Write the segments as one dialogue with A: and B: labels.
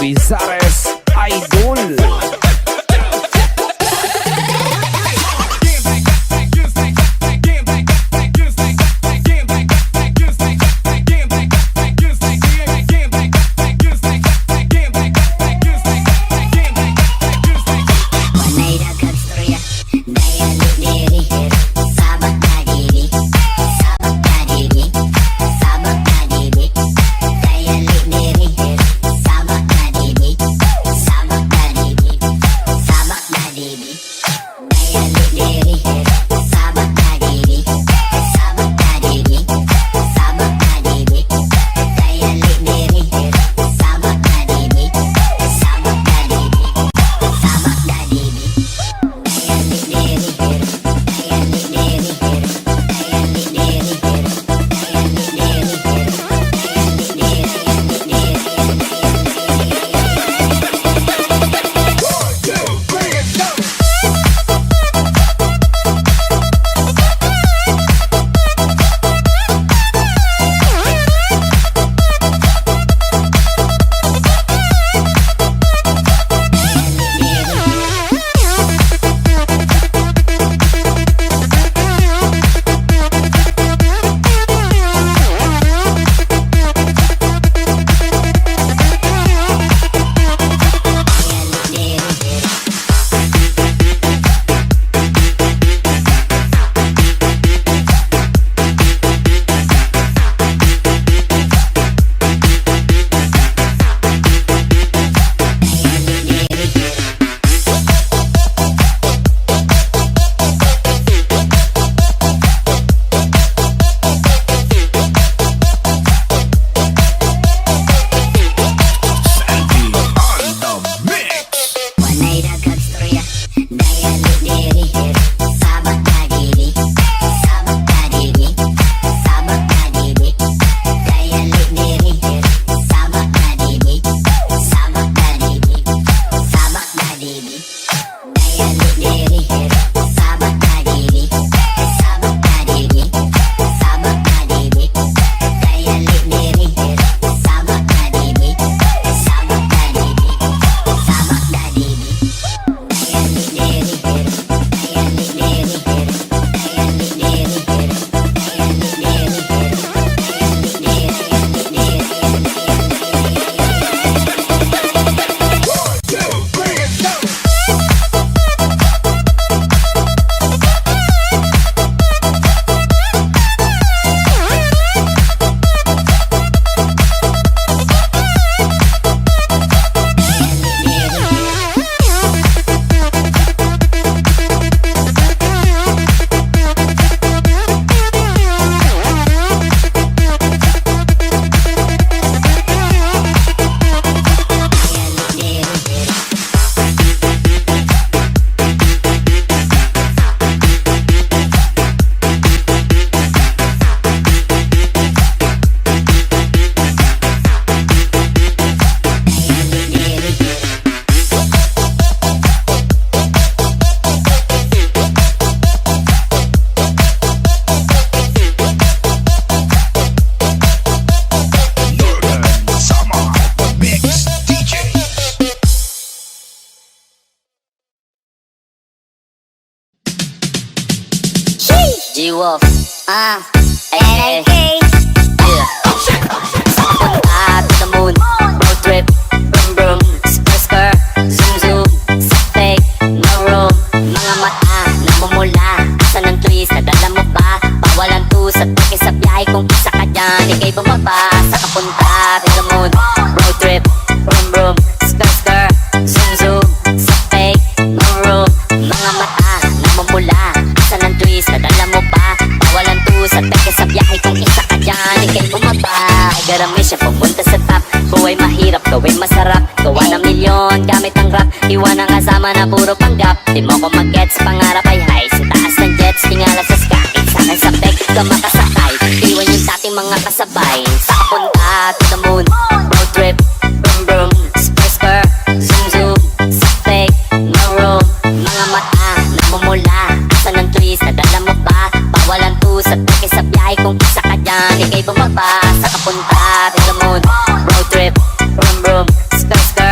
A: Vizares Idol.
B: G-Wolf, yeah. Punta to the moon, road trip, brum brum, spur spur, zoom zoom, sa fake, no room. Mga mata, namumula, asa ng twist, nadala mo ba? Bawalan to sa toke sa biyahe, kung isa ka dyan, ikay bumaba. Sa kapunta to the moon, road trip, brum brum, spur spur, zoom zoom, sa fake, no room. Mga mata, namumula, asa ng twist, nadala mo ba? Bawalan to sa toke sa biyahe, kung isa ka dyan, ikay bumaba. Garami siya pupunta sa top. Buhay mahirap, gawin masarap. Gawa ng milyon, gamit ang rap. Iwan ang kasama na puro panggap. Di mo ko mag-gets, pangarap ay high. Sa taas ng jets, tingala sa sky. Sa'kin sa peg, ka makasakay. Iwan yung dating mga kasabay. Sa kapunta to the moon, road trip, brum brum, spur spur, zoom zoom, sa fake, no room. Mga mata, namumula, asa ng twist, nadala mo ba? Bawalan to sa toke sa biyahe, kung isa ka dyan, ikay bumaba. Sa kapunta to the moon, road trip, brum brum, spur spur,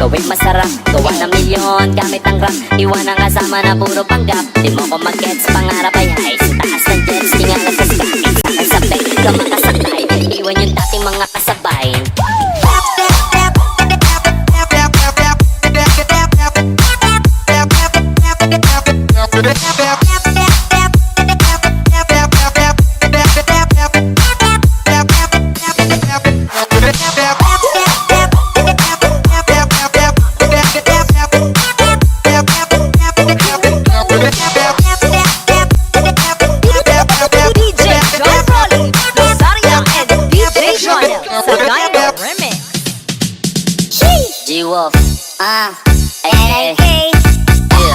B: gawin masarap. Gawa ng milyon gamit ang rap. Iwan ang kasama na puro panggap. Di mo ko mag-gets, pangarap ay high. Sa taas ng jets, tingnan na sa sky. Sakay sa bed, ka makasakay. Iwan yung dating mga kasabay. G-Wolf, ay, yeah.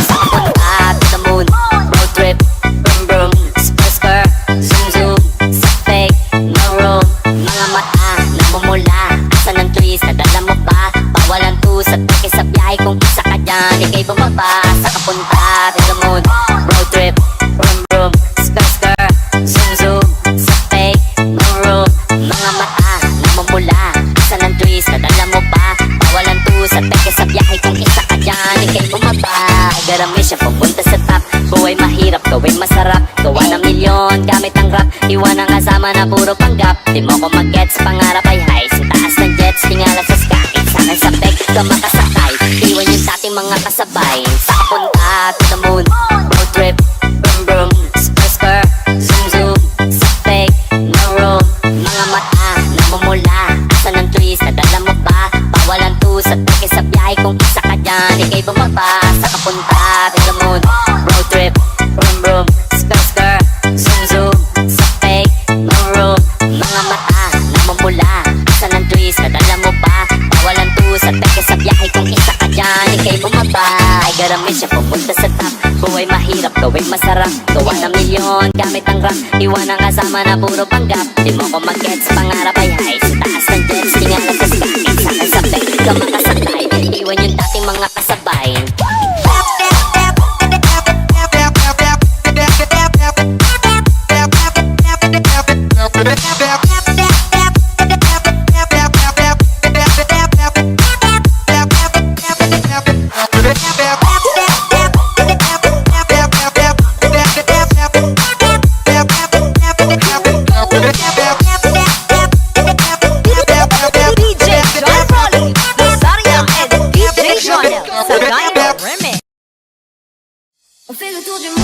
B: Papunta to the moon, road trip, brum brum, spur spur, zoom zoom, sa fake, no room. Mga mata, namumula, asa ng twist, nadala mo ba? Bawalan to sa peke sa biyahe, kung isa ka dyan, ikay bumaba. Sa kapunta to the moon, road trip, brum brum, spur spur, zoom zoom, sa fake, no room. Mga mata, namumula, asa ng twist, nadala mo ba? Bawalan to sa peke sa biyahe, kung isa ka dyan, ikay bumaba. Garami siya pupunta sa top. Buhay mahirap, gawin masarap. Gawa ng milyon gamit ang rap. Iwan ang kasama na puro panggap. Di mo ko mag-gets, pangarap ay high. Sa taas ng jets, tingala sa sky. Sakay sa peg, ka makasakay. Iwan yung dating mga kasabay. Sa kapunta to the moon, road trip, brum brum, spur spur, zoom zoom, sa peg, no room. Mga mata, namumula, asa ng twist, nadala mo ba? Bawalan to sa peke sa biyahe, kung isa ka dyan, ikay bumaba. Sa kapunta to the moon, road trip, brum brum, spur spur, zoom zoom, sa fake, no room. Mga mata, namumula, asa ng twist, nadala mo ba? Bawalan to sa peke sa biyahe, kung isa ka dyan, ikay bumaba. Ay garami siya pupunta sa top. Buhay mahirap, gawin masarap. Gawa ng milyon gamit ang rap. Iwan ang kasama na puro panggap. Di mo ko mag-gets, pangarap ay high. Sa taas ng jets, tingnan na sa sky. Sakay sa bed, ka makasakay. Iwan yung dating mga kasabay.
C: On fait le tour du monde.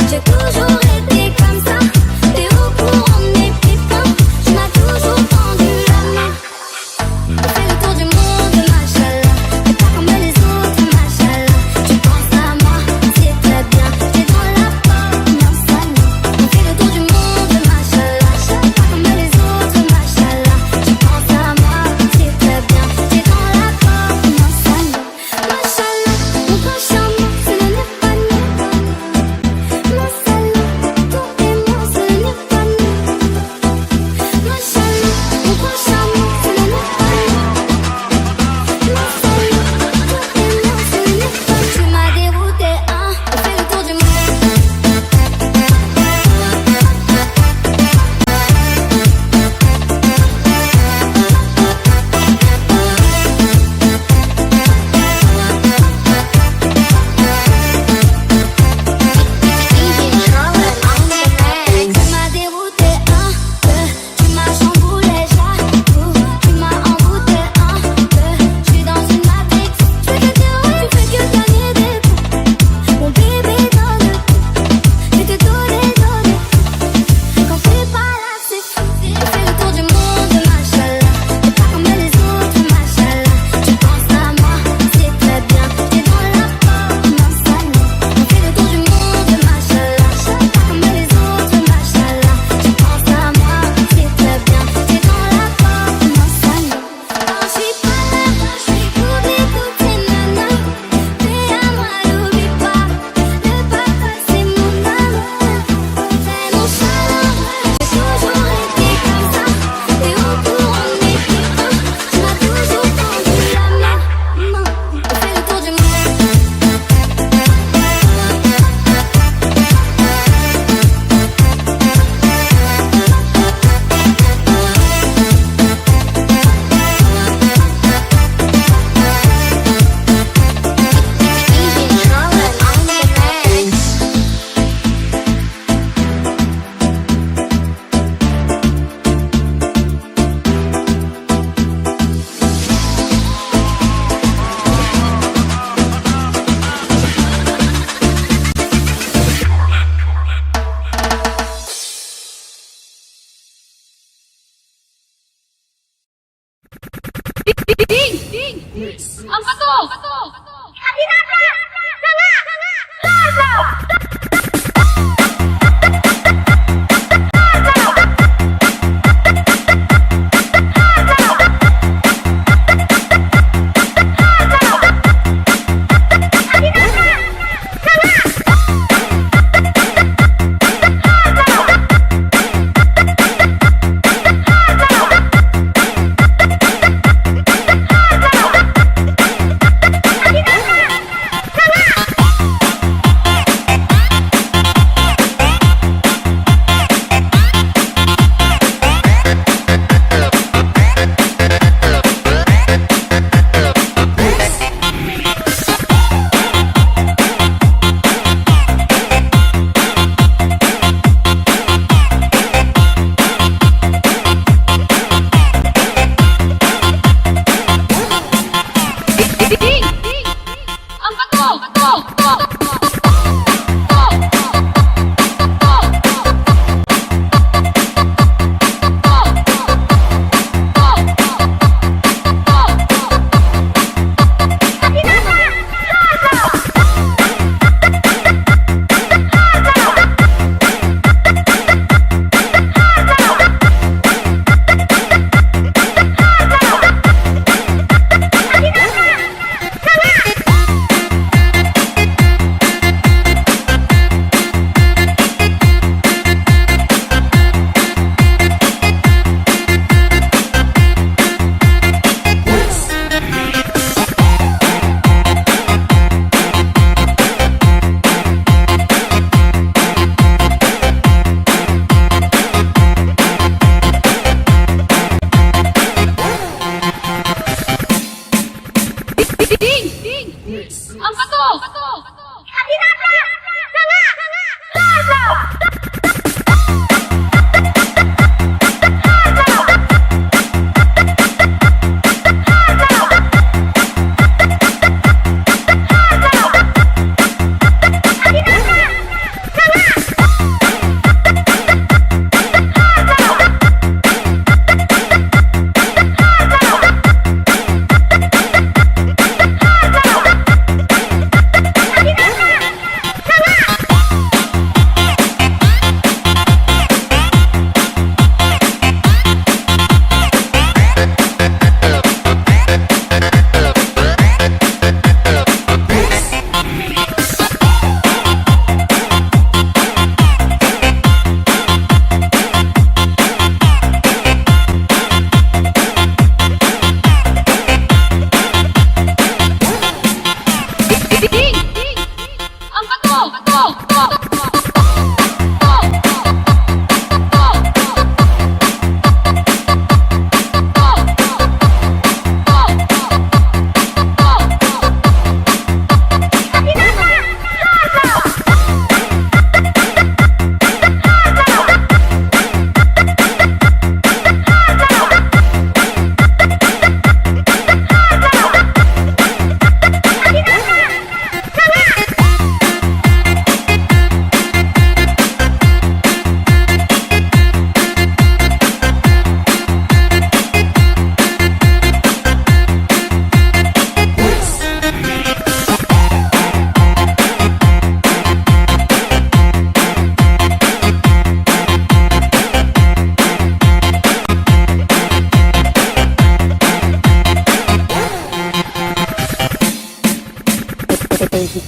D: J'ai toujours été comme ça, t'es où Ang Bato!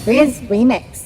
E: Riz Remix.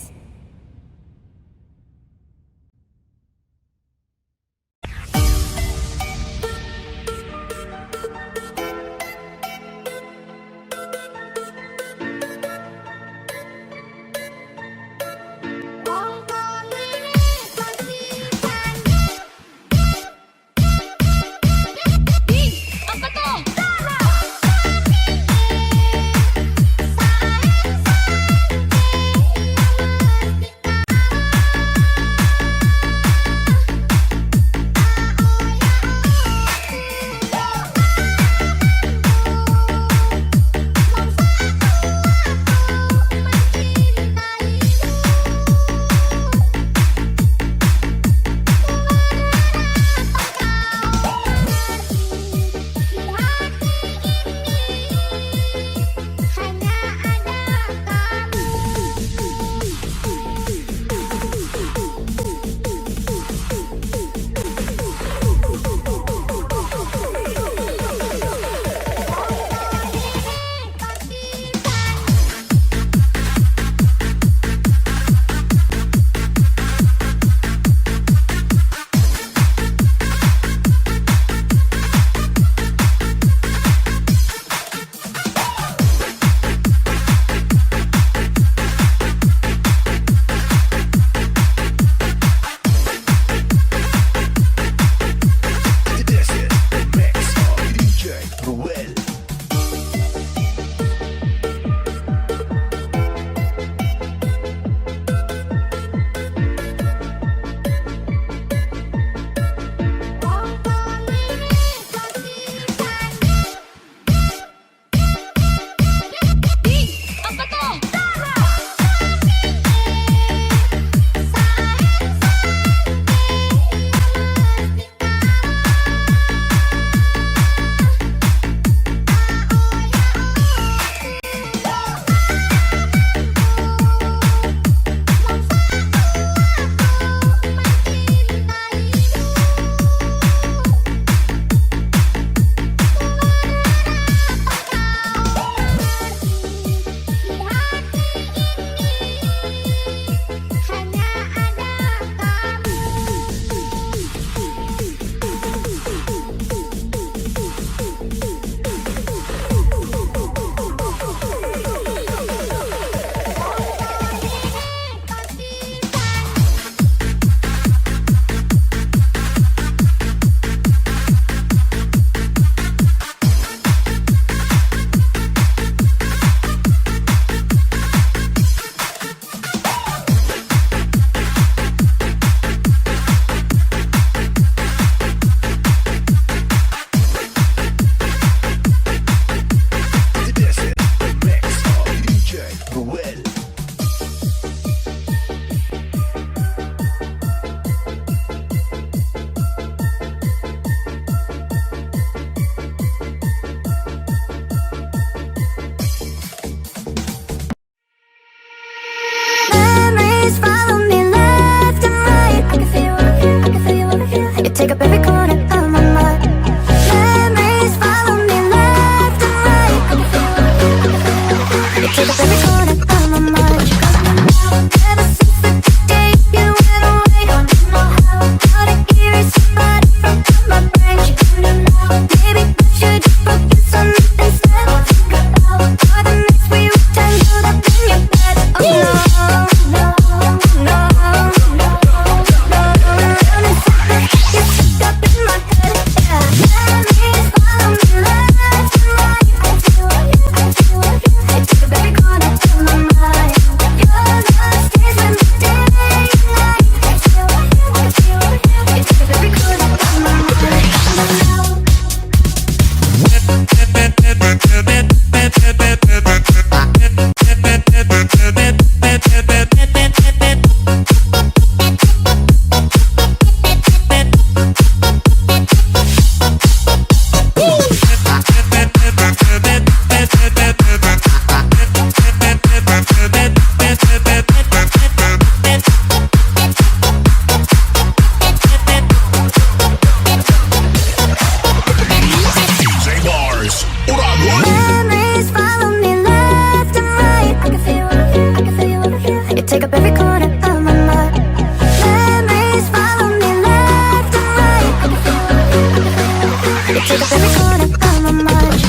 C: take up every corner of my mind.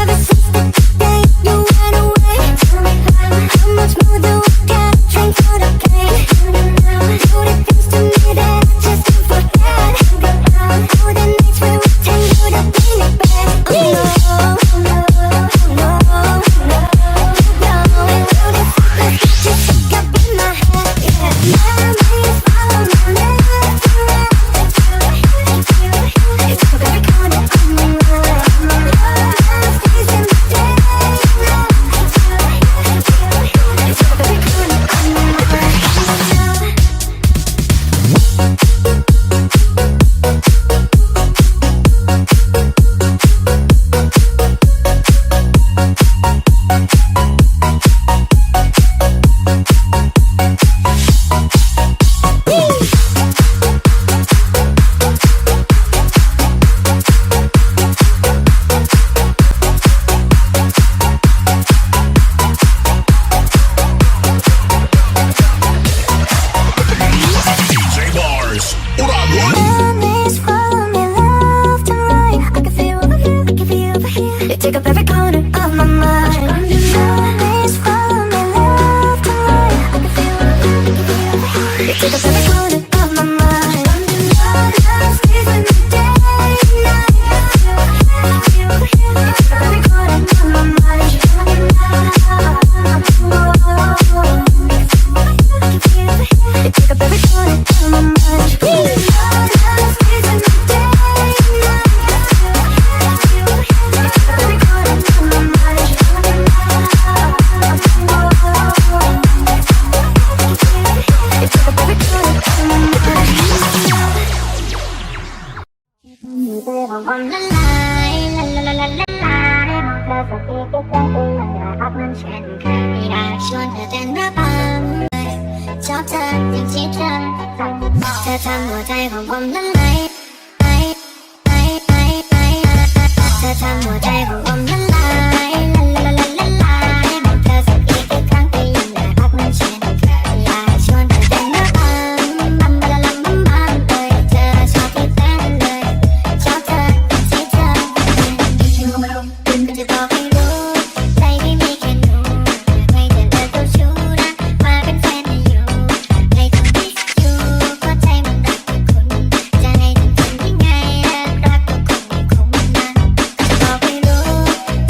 C: Ever since the day you went away, tell me how much more do I got? Drink for the pain. Do the things to me that I just can't forget. All the nights where we tend to the pain it back. Oh no, oh no, oh no, oh no, no. And all the secrets just stuck up in my head. Yeah, memories follow me left and right. You took up every corner of my mind. Love stays in the day. You took up every corner of my mind.
D: DJ Bars, Uragon.
C: Memories follow me left and right. I can feel over here, I can feel over here. You take up every corner of my mind. Memories follow me left and right. I can feel over here, I can feel over here. You take up every corner of my mind. Love stays in the day and night. You take up every corner of my mind. You take up every corner of my mind. Love stays in the day and night. You take up every corner of my mind. You take up every corner of my mind. On the line, la la la la la la มองเธอสักทีก็ใจเองมันรักมันเช่นเคยไม่ได้ชวนเธอเต้นระบำเลยชอบเธออย่างที่เธอเธอทำหัวใจของผมละลายเธอทำหัวใจของผมละลายละละละละลายมองเธอสักทีกี่ครั้งก็ยิ่งน่ารักมันเช่นเคยอยากชวนเธอเต้นระบำบัมบะละลัมบัมบัมเลยเธอชอบที่เต้นเลยชอบเธออย่างที่เธอเป็นก็จะบอกให้รู้ใจไม่มีแค่หนูไม่จะเลิกเจ้าชู้นะมาเป็นแฟนให้อยู่ไม่ต้องมิสยูเพราะใจมันรักแต่คุณจะให้ทำยังไงรักก็คงไม่คุ้มนะก็จะบอกให้รู้ใจ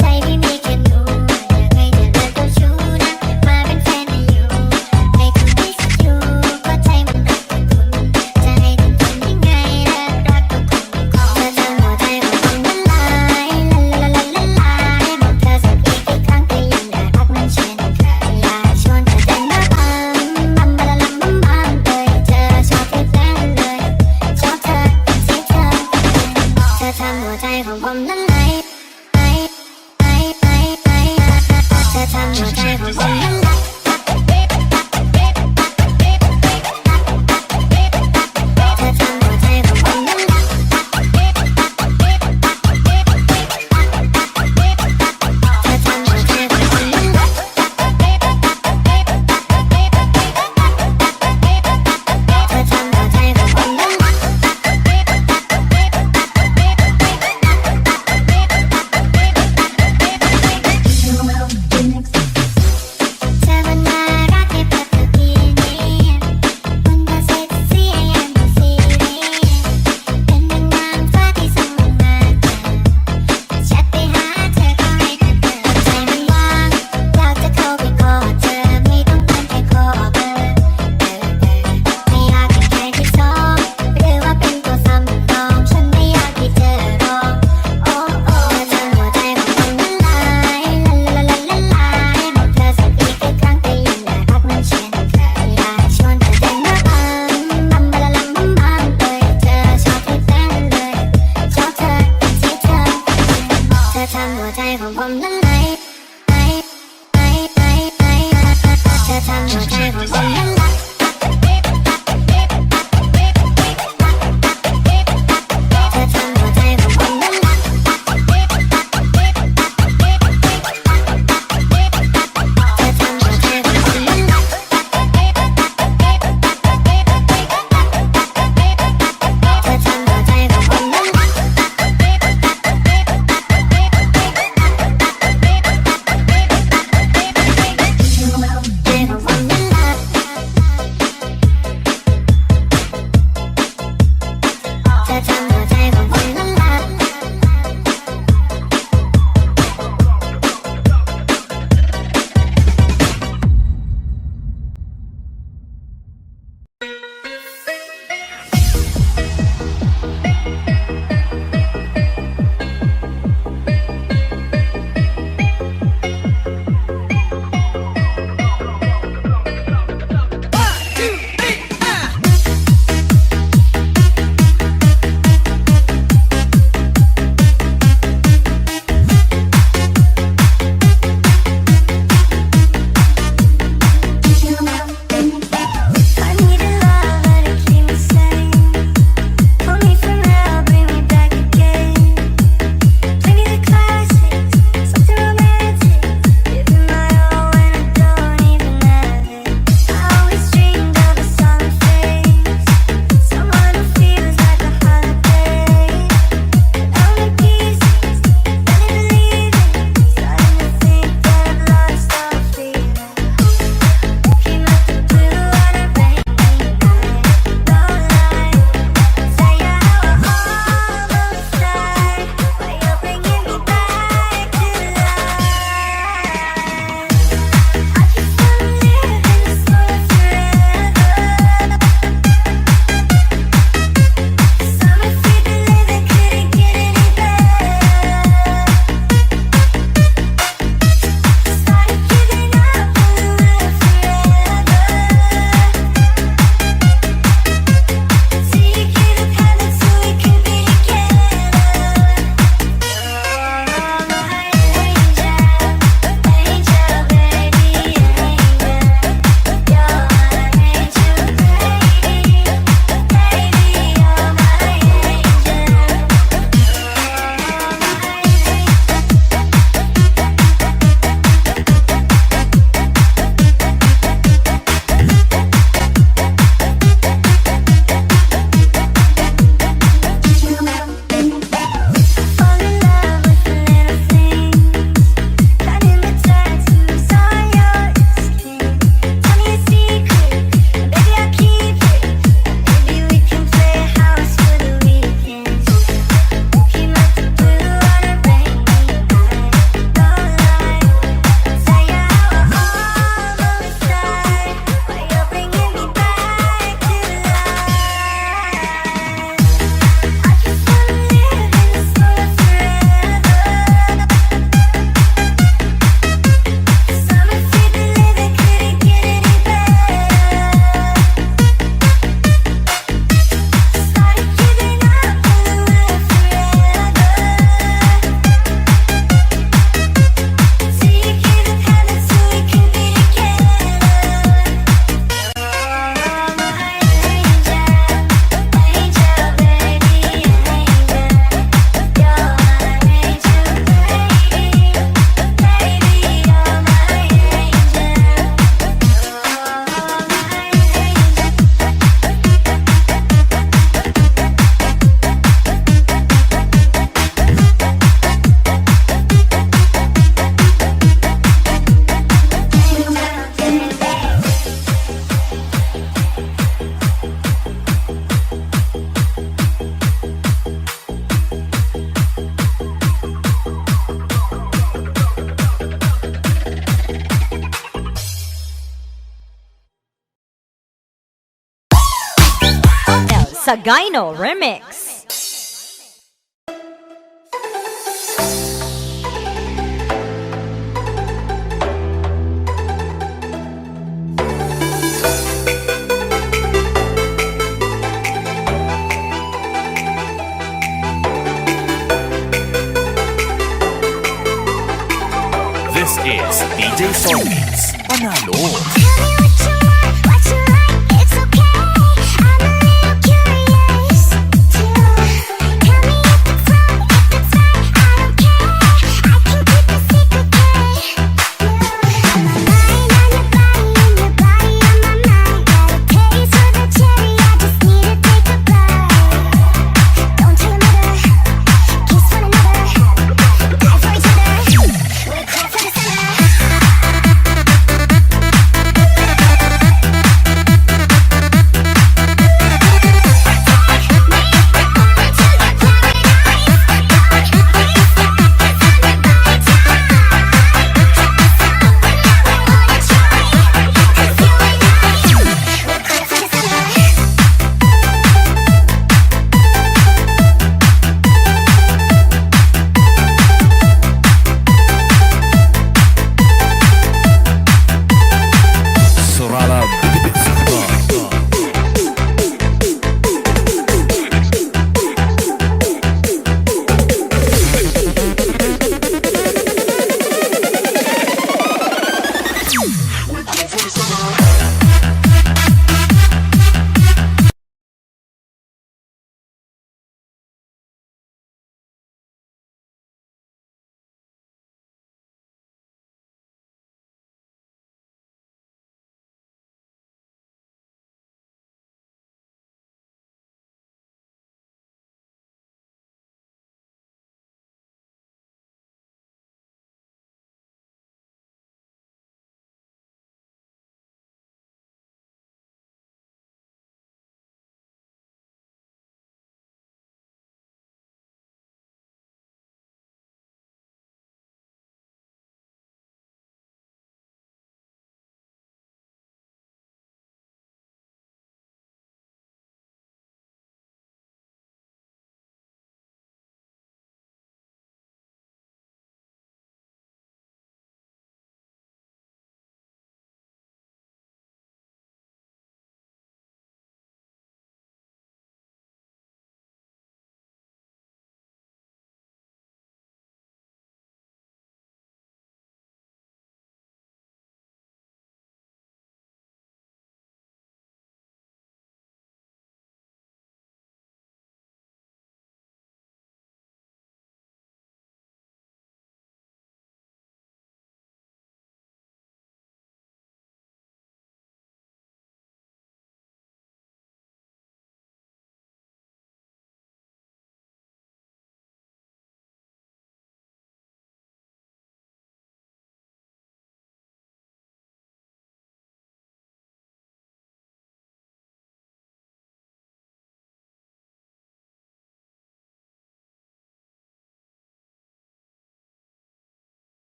E: sa Gyno Remix.